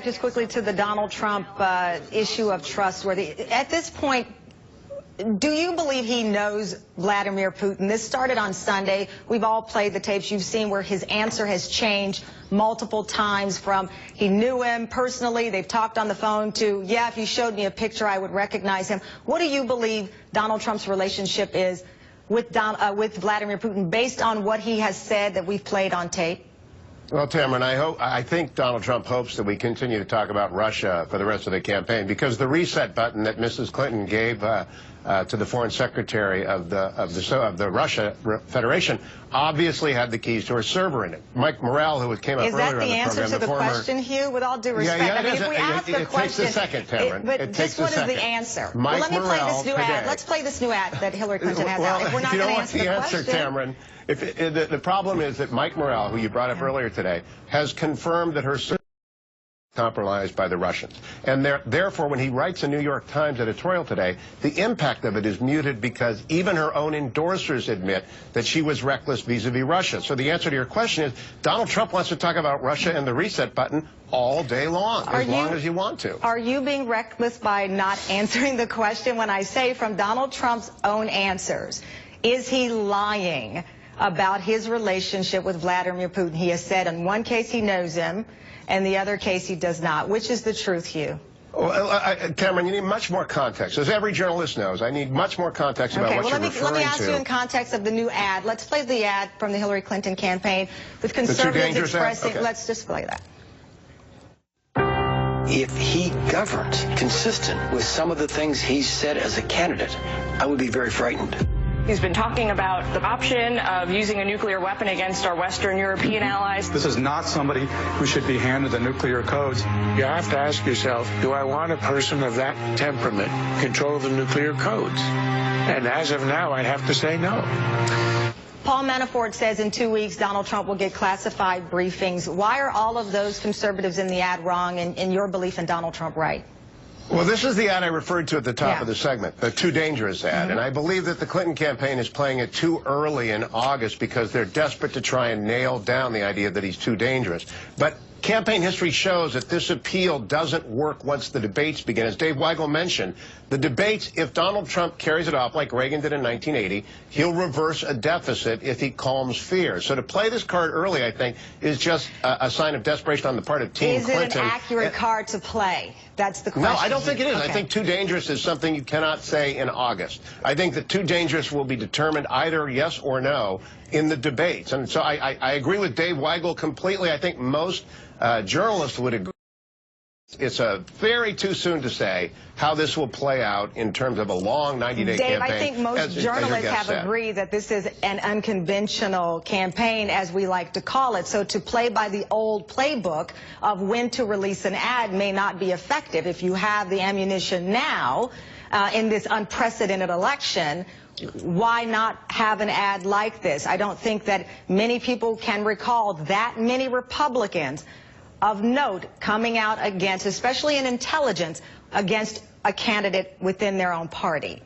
Just quickly to the Donald Trump issue of trustworthy. At this point, do you believe he knows Vladimir Putin? This started on Sunday. We've all played the tapes. You've seen where his answer has changed multiple times from he knew him personally, they've talked on the phone, to, yeah, if you showed me a picture, I would recognize him. What do you believe Donald Trump's relationship is with Vladimir Putin based on what he has said that we've played on tape? Well, Tamron, I think Donald Trump hopes that we continue to talk about Russia for the rest of the campaign, because the reset button that Mrs. Clinton gave to the foreign secretary of the Russia Federation obviously had the keys to her server in it. Mike Morrell, who came up earlier on the program, is that the answer to the question, Hugh? With all due respect, yeah, I mean, if we ask a question, it takes a second, Tamron. But this one is the answer. Mike well, let me play Morrell this new ad. Let's play this new ad that Hillary Clinton has well, out. If we're not going to answer the question, Tamron. The problem is that Mike Morrell, who you brought up earlier today, has confirmed that her server was compromised by the Russians. And therefore, when he writes a New York Times editorial today, the impact of it is muted because even her own endorsers admit that she was reckless vis-a-vis Russia. So the answer to your question is Donald Trump wants to talk about Russia and the reset button all day long, as long as you want to. Are you being reckless by not answering the question when I say from Donald Trump's own answers? Is he lying about his relationship with Vladimir Putin? He has said in one case he knows him, and the other case he does not. Which is the truth, Hugh? Well, Tamron, you need much more context. As every journalist knows, I need much more context about what you're referring to. Let me ask you in context of the new ad. Let's play the ad from the Hillary Clinton campaign with conservatives expressing. Okay. Let's just play that. If he governed consistent with some of the things he said as a candidate, I would be very frightened. He's been talking about the option of using a nuclear weapon against our Western European allies. This is not somebody who should be handed the nuclear codes. You have to ask yourself, do I want a person of that temperament control the nuclear codes? And as of now, I'd have to say no. Paul Manafort says in 2 weeks Donald Trump will get classified briefings. Why are all of those conservatives in the ad wrong and in your belief in Donald Trump right? Well, this is the ad I referred to at the top of the segment, the too dangerous ad. And I believe that the Clinton campaign is playing it too early in August because they're desperate to try and nail down the idea that he's too dangerous. But campaign history shows that this appeal doesn't work once the debates begin. As Dave Weigel mentioned, the debates, if Donald Trump carries it off like Reagan did in 1980, he'll reverse a deficit if he calms fear. So to play this card early, I think, is just a sign of desperation on the part of Team Clinton. Is it an accurate card to play? That's the question. No, I don't think it is. Okay. I think too dangerous is something you cannot say in August. I think that too dangerous will be determined either yes or no in the debates. And so I agree with Dave Weigel completely. I think most journalists would agree. It's very too soon to say how this will play out in terms of a long 90-day campaign. Dave, I think most journalists have agreed that this is an unconventional campaign, as we like to call it. So to play by the old playbook of when to release an ad may not be effective. If you have the ammunition now in this unprecedented election, why not have an ad like this? I don't think that many people can recall that many Republicans of note coming out against, especially in intelligence, against a candidate within their own party.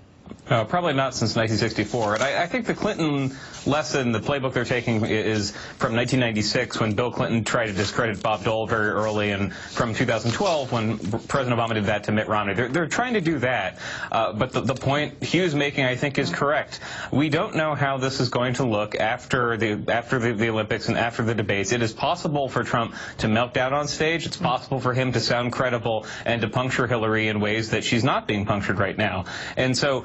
Probably not since 1964. And I think the Clinton lesson, the playbook they're taking, is from 1996 when Bill Clinton tried to discredit Bob Dole very early, and from 2012 when President Obama did that to Mitt Romney. They're trying to do that. But the point Hugh's making, I think, is correct. We don't know how this is going to look after the Olympics and after the debates. It is possible for Trump to melt down on stage. It's possible for him to sound credible and to puncture Hillary in ways that she's not being punctured right now. And so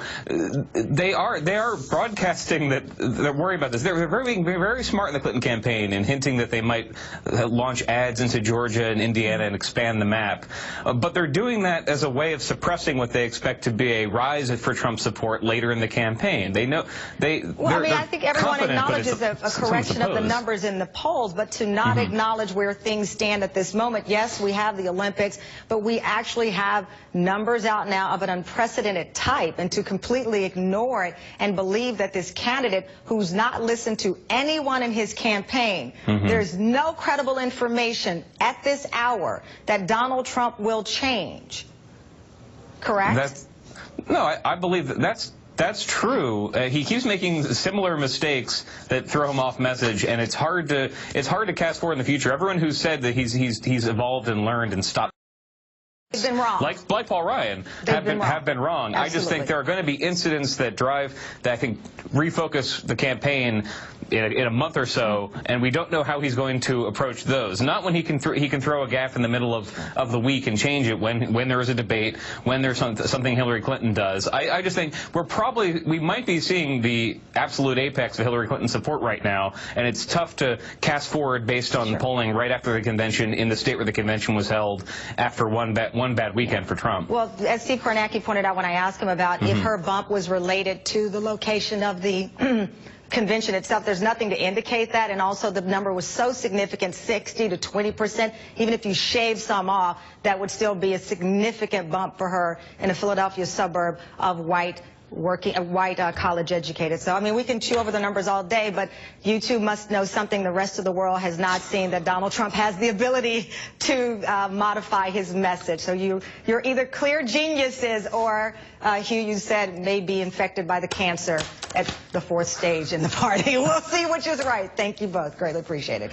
they are broadcasting that they're worried about this. They're being very smart in the Clinton campaign in hinting that they might launch ads into Georgia and Indiana and expand the map. But they're doing that as a way of suppressing what they expect to be a rise for Trump support later in the campaign. They know I think everyone acknowledges a correction of the numbers in the polls, but to not acknowledge where things stand at this moment. Yes, we have the Olympics, but we actually have numbers out now of an unprecedented type, and to completely ignore it and believe that this candidate who's not listened to anyone in his campaign, there's no credible information at this hour that Donald Trump will change. Correct? I believe that's true. He keeps making similar mistakes that throw him off message, and it's hard to cast forward in the future. Everyone who's said that he's evolved and learned and stopped They've been wrong. Like Paul Ryan, have been wrong. Absolutely. I just think there are going to be incidents that I think refocus the campaign in a month or so, and we don't know how he's going to approach those. Not when he can throw a gaffe in the middle of the week and change it when there is a debate, when there's something Hillary Clinton does. I just think we might be seeing the absolute apex of Hillary Clinton support right now, and it's tough to cast forward based on polling right after the convention in the state where the convention was held after one bad weekend for Trump. Well, as Steve Kornacki pointed out when I asked him about if her bump was related to the location of the convention itself, there's nothing to indicate that, and also the number was so significant, 60 to 20%. Even if you shave some off, that would still be a significant bump for her in a Philadelphia suburb of white college educated. So, I mean, we can chew over the numbers all day, but you two must know something the rest of the world has not seen, that Donald Trump has the ability to modify his message. So you're either clear geniuses or, Hugh, you said, may be infected by the cancer at the 4th stage in the party. We'll see which is right. Thank you both. Greatly appreciate it.